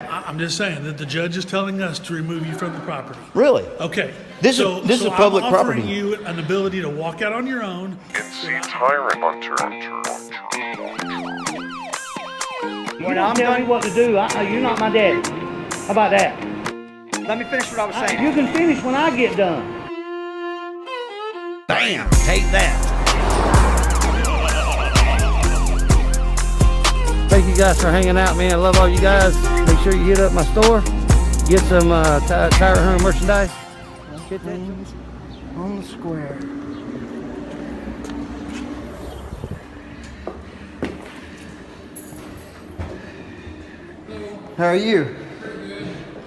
I'm just saying that the judge is telling us to remove you from the property. Really? Okay. This is public I'm property. offering you an ability to walk out on your own. It's the Tyrant Hunter. When I'm telling you what to do, you're not my daddy. How about that? Let me finish what I was saying. You can finish when I get done. Bam! Take that. Thank you guys for hanging out, man. I love all you guys. Make sure you hit up my store. Get some Tire Hunter merchandise. Get that On the square. How are you?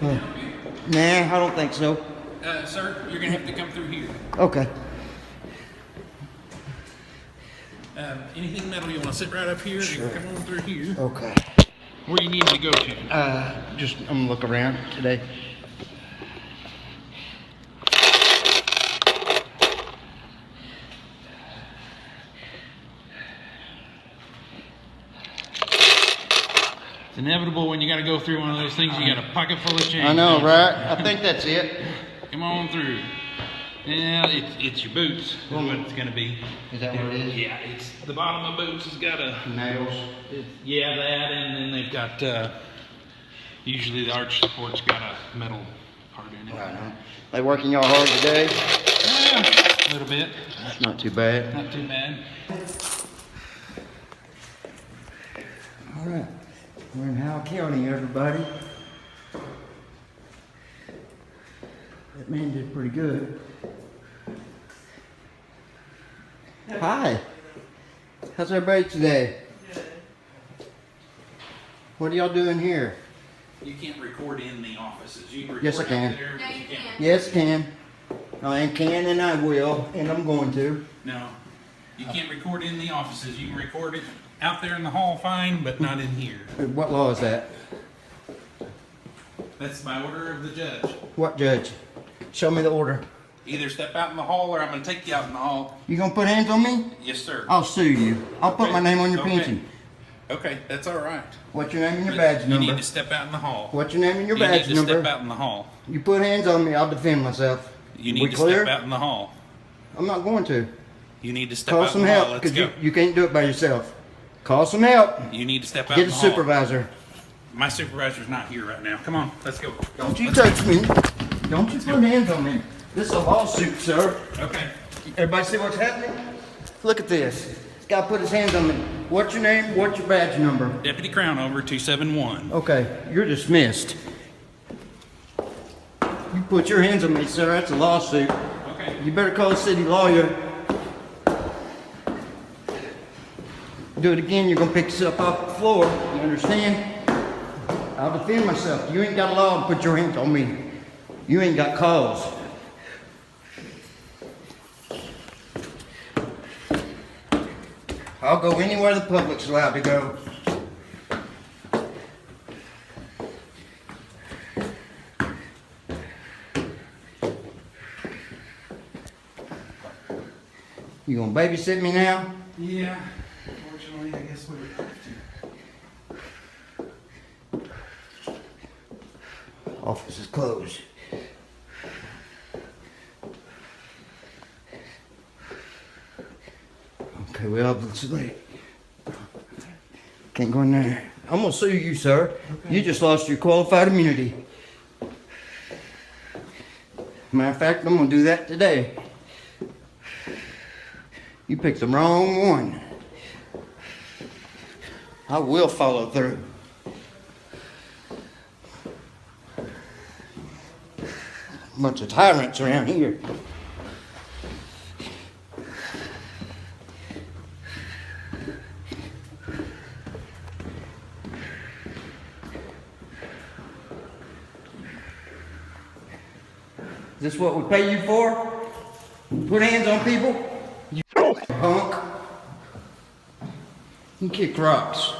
Nah, I don't think so. Sir, you're gonna have to come through here. Okay. Anything metal you want to sit right up here? Sure. You can come on through here. Okay. Where you need to go to? I'm gonna look around today. It's inevitable when you got to go through one of those things. You got a pocket full of change. I know, right? I think that's it. Come on through. Yeah, it's your boots. Is what it's gonna be. Is that what it is? Yeah, it's the bottom of boots has got a Nails. yeah, that, and then they've got usually the arch support's got a metal part in it. Right on. They working y'all hard today? Yeah, a little bit. That's not too bad. Not too bad. All right. We're in Howell County, everybody. That man did pretty good. Hi. How's everybody today? Good. What are y'all doing here? You can't record in the offices. You can record Yes, I can. out there, but you can't. Yes, can. I can and I will, and I'm going to. No, you can't record in the offices. You can record it out there in the hall, fine, but not in here. What law is that? That's by order of the judge. What judge? Show me the order. Either step out in the hall, or I'm going to take you out in the hall. You gonna put hands on me? Yes, sir. I'll sue you. I'll put Okay. my name on your Okay. pension. Okay, that's all right. What's your name and your But badge you number? need to step out in the hall. What's your name and your You badge need to number? step out in the hall. You put hands on me, I'll defend myself. You need We to clear? step out in the hall. I'm not going to. You need to step Call out some in the hall. help, Let's because go. you can't do it by yourself. Call some help. You need to step out Get in a the hall. supervisor. My supervisor's not here right now. Come on, let's go. Don't you Let's touch me. Don't you put hands on me. This is a lawsuit, sir. go. Okay. Everybody see what's happening? Look at this. This guy put his hands on me. What's your name? What's your badge number? Deputy Crown over 271. Okay, you're dismissed. You put your hands on me, sir. That's a lawsuit. Okay. You better call the city lawyer. Do it again, you're gonna pick yourself off the floor. You understand? I'll defend myself. You ain't got a law to put your hands on me. You ain't got cause. I'll go anywhere the public's allowed to go. You gonna babysit me now? Yeah. Unfortunately, I guess we would have to. Office is closed. Okay, well, it's late. Can't go in there. I'm gonna sue you, sir. Okay. You just lost your qualified immunity. Matter of fact, I'm gonna do that today. You picked the wrong one. I will follow through. Bunch of tyrants around here. Is this what we pay you for? Put hands on people? You punk. You kick rocks.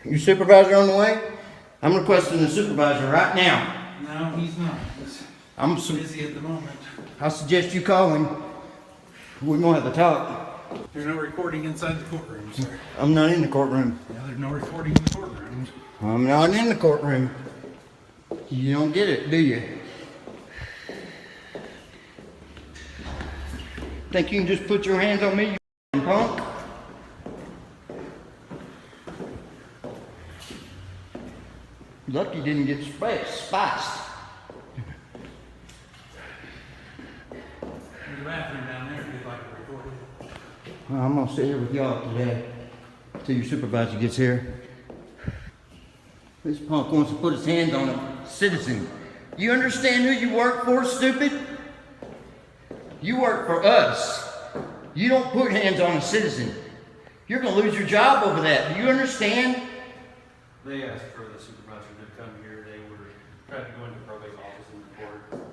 Your supervisor on the way? I'm requesting the supervisor right now. No, he's not. He's busy at the moment. I suggest you call him. We're gonna have a talk. There's no recording inside the courtroom, sir. I'm not in the courtroom. Yeah, there's no recording in the courtroom. I'm not in the courtroom. You don't get it, do you? Think you can just put your hands on me, you punk? Lucky didn't get spiced. There's a bathroom down there if you'd like to record it. Well, I'm gonna sit here with y'all today till your supervisor gets here. This punk wants to put his hands on a citizen. You understand who you work for, stupid? You work for us. You don't put hands on a citizen. You're gonna lose your job over that. Do you understand? They asked for the supervisor to come here. They were trying to go into probate office and report.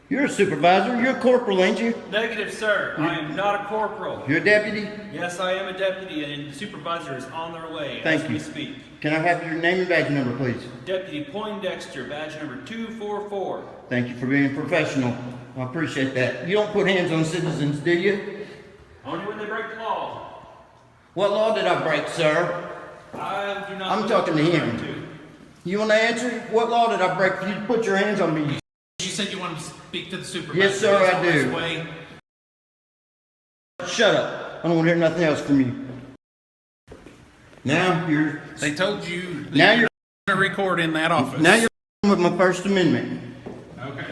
You're a supervisor. You're a corporal, ain't you? Negative, sir. I am not a corporal. You're a deputy? Yes, I am a deputy, and the supervisor is on their way Thank as you. we speak. Can I have your name and badge number, please? Deputy Poindexter, badge number 244. Thank you for being professional. I appreciate that. You don't put hands on citizens, do you? Only when they break the law. What law did I break, sir? I do not. I'm know talking what to you're him. referring You want to answer? What law did I break for you to put your hands on me? You said you wanted to speak to the supervisor. Yes, sir, He's I on his do. way. Shut up. I don't want to hear nothing else from you. Now you're They told you that Now you're you're- not going to record in that office. now you're with my First Amendment. Okay.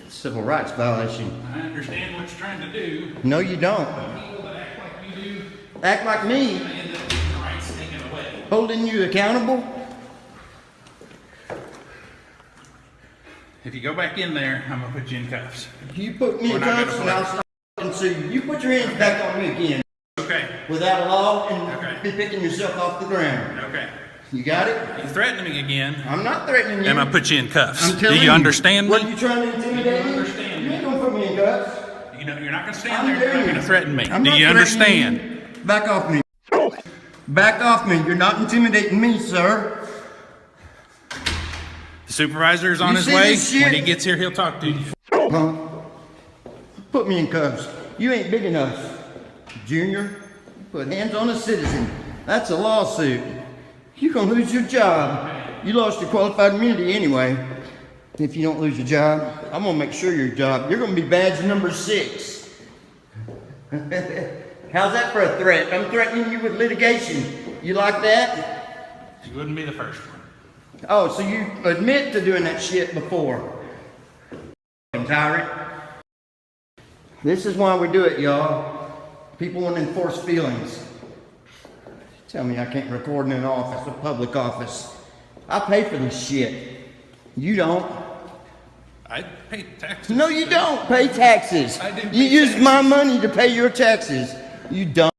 Civil rights violation. I understand what you're trying to do. No, you don't. People that act like you do Act like me, end up getting their rights taken away. holding you accountable. If you go back in there, I'm going to put you in cuffs. You put me in We're not gonna cuffs and I'll stop and sue you. You put your hands back on me again Okay. without a law and Okay. be picking yourself off the ground. Okay. You got it? You're threatening me again. I'm not threatening you. I'm going to put you in cuffs. I'm telling Do you understand What, me? you trying to intimidate Do me? you understand You me? ain't gonna put me in cuffs. You know, you're not going to stand I'm there. You're not doing going to it. threaten me. I'm Do not you threatening understand? you. Back off me. Back off me. You're not intimidating me, sir. The supervisor is on You his see way. this shit? When he gets here, he'll talk to you. Huh? Put me in cuffs. You ain't big enough, Junior. Put hands on a citizen. That's a lawsuit. You're gonna lose your job. You lost your qualified immunity anyway. If you don't lose your job, I'm gonna make sure your job. You're gonna be badge number 6. How's that for a threat? I'm threatening you with litigation. You like that? You wouldn't be the first one. Oh, so you admit to doing that shit before. Tyrant. This is why we do it, y'all. People want to enforce feelings. Tell me I can't record in an office, a public office. I pay for this shit. You don't. I pay taxes. No, you don't pay taxes. I do You pay use taxes. my money to pay your taxes. You don't.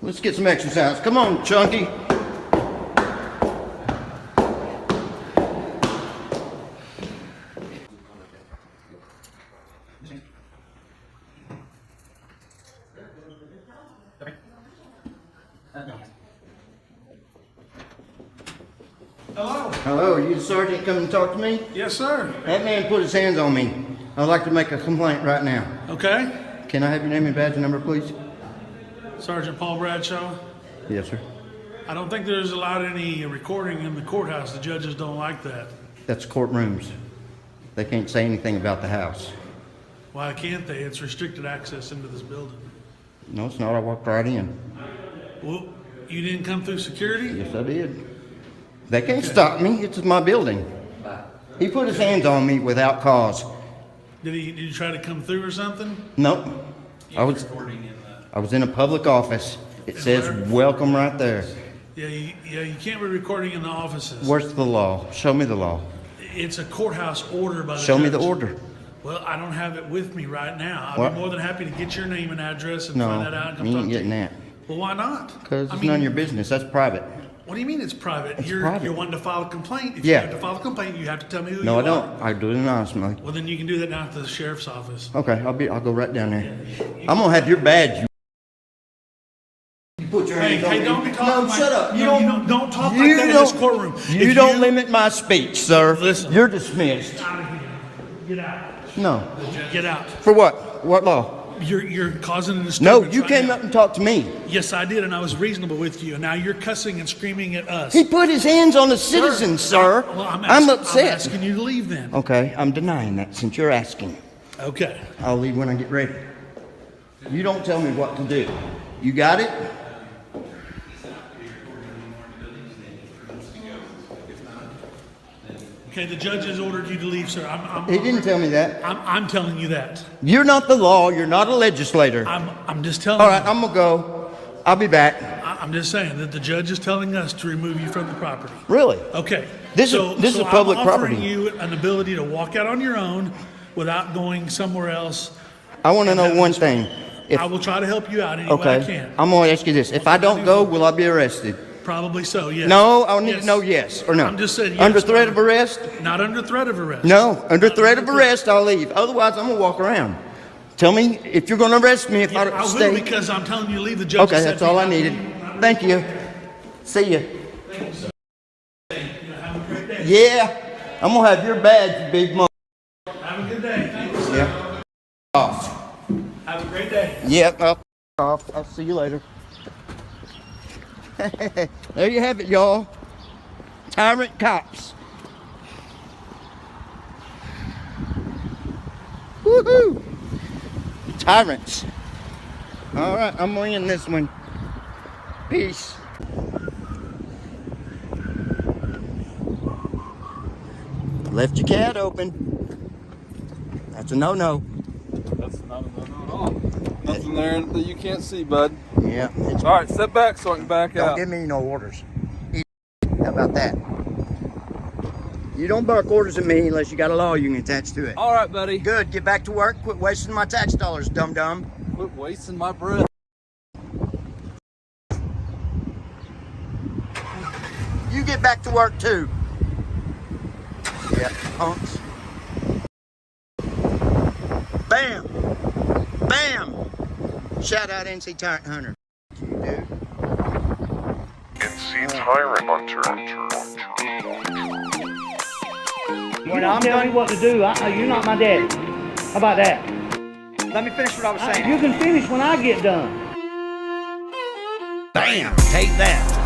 Let's get some exercise. Come on, Chunky. Hello, are you the sergeant coming to talk to me? Yes, sir. That man put his hands on me. I'd like to make a complaint right now. Okay. Can I have your name and badge number, please? Sergeant Paul Bradshaw. Yes, sir. I don't think there's allowed any recording in the courthouse. The judges don't like that. That's courtrooms. They can't say anything about the house. Why can't they? It's restricted access into this building. No, it's not. I walked right in. Well, you didn't come through security? Yes, I did. They can't stop me. It's my building. He put his hands on me without cause. Did you try to come through or something? Nope. I was in a public office. It says welcome right there. Yeah, you can't be recording in the offices. Where's the law? Show me the law. It's a courthouse order by the Show me the judge. order. Well, I don't have it with me right now. I'd What? be more than happy to get your name and address and No, find that out and come you talk ain't to getting you. that. Well, why not? Because I it's mean, none of your business. That's private. What do you mean it's private? It's You're private. wanting to file a complaint. If Yeah. you have to file a complaint, you have to tell me who No, you I are. don't. I do it anonymously. Well, then you can do that down at the sheriff's office. Okay, I'll go right down there. I'm gonna have your badge. You put your Hey, hands on me. Hey, don't be talking No, like shut up. You don't talk like that in this courtroom. You If don't limit my speech, sir. Listen. You're dismissed. Out of here. Get out. No. Get out. For what? What law? You're causing a No, disturbance. you right came now. up and talked to me. Yes, I did, and I was reasonable with you. And now you're cussing and screaming at us. He put his hands on the citizen, sir. Well, I'm I'm upset. asking you to leave then. Okay, I'm denying that since you're asking. Okay. I'll leave when I get ready. You don't tell me what to do. You got it? Okay, the judge has ordered you to leave, sir. He didn't tell me that. I'm telling you that. You're not the law. You're not a legislator. I'm just telling All right, you. I'm gonna go. I'll be back. I'm just saying that the judge is telling us to remove you from the property. Really? Okay. This is public I'm property. offering you an ability to walk out on your own without going somewhere else. I want to know one thing. I will try to help you out any way I Okay, can. I'm gonna ask you this. If I don't go, will I be arrested? Probably so, yes. No, I need Yes. to know yes or no. I'm just saying yes. Under threat of arrest? Not under threat of arrest. No, under threat of arrest, I'll leave. Otherwise, I'm gonna walk around. Tell me if you're gonna arrest me if Yeah, I I don't will stay. because I'm telling you to leave. The judge Okay, has that's said all I you have to needed. leave. Thank you. See ya. Have a great day. Yeah, I'm gonna have your badge, you big mother. Have a good day. Thank you, sir. Yeah. Off. Have a great day. Yep, off. I'll see you later. There you have it, y'all. Tyrant cops. Woohoo! Tyrants. All right, I'm gonna end this one. Peace. Left your cat open. That's a no-no. That's not a no-no at all. Nothing there that you can't see, bud. Yeah. It's, All right, step back so I can back don't out. give me no orders. How about that? You don't bark orders at me unless you got a law you can attach to it. All right, buddy. Good. Get back to work. Quit wasting my tax dollars, dum-dum. Quit wasting my breath. You get back to work too. Yeah, punks. Bam! Bam! Shout out NC Tyrant Hunter. You do. NC Tyrant Hunter. When I'm telling you what to do, you're not my daddy. How about that? Let me finish what I was saying. You can finish when I get done. Bam! Take that.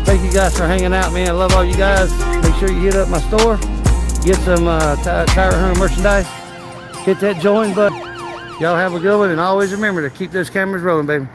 Thank you guys for hanging out, man. I love all you guys. Make sure you hit up my store. Get some Tyrant Hunter merchandise. Hit that join button. Y'all have a good one, and always remember to keep those cameras rolling, baby.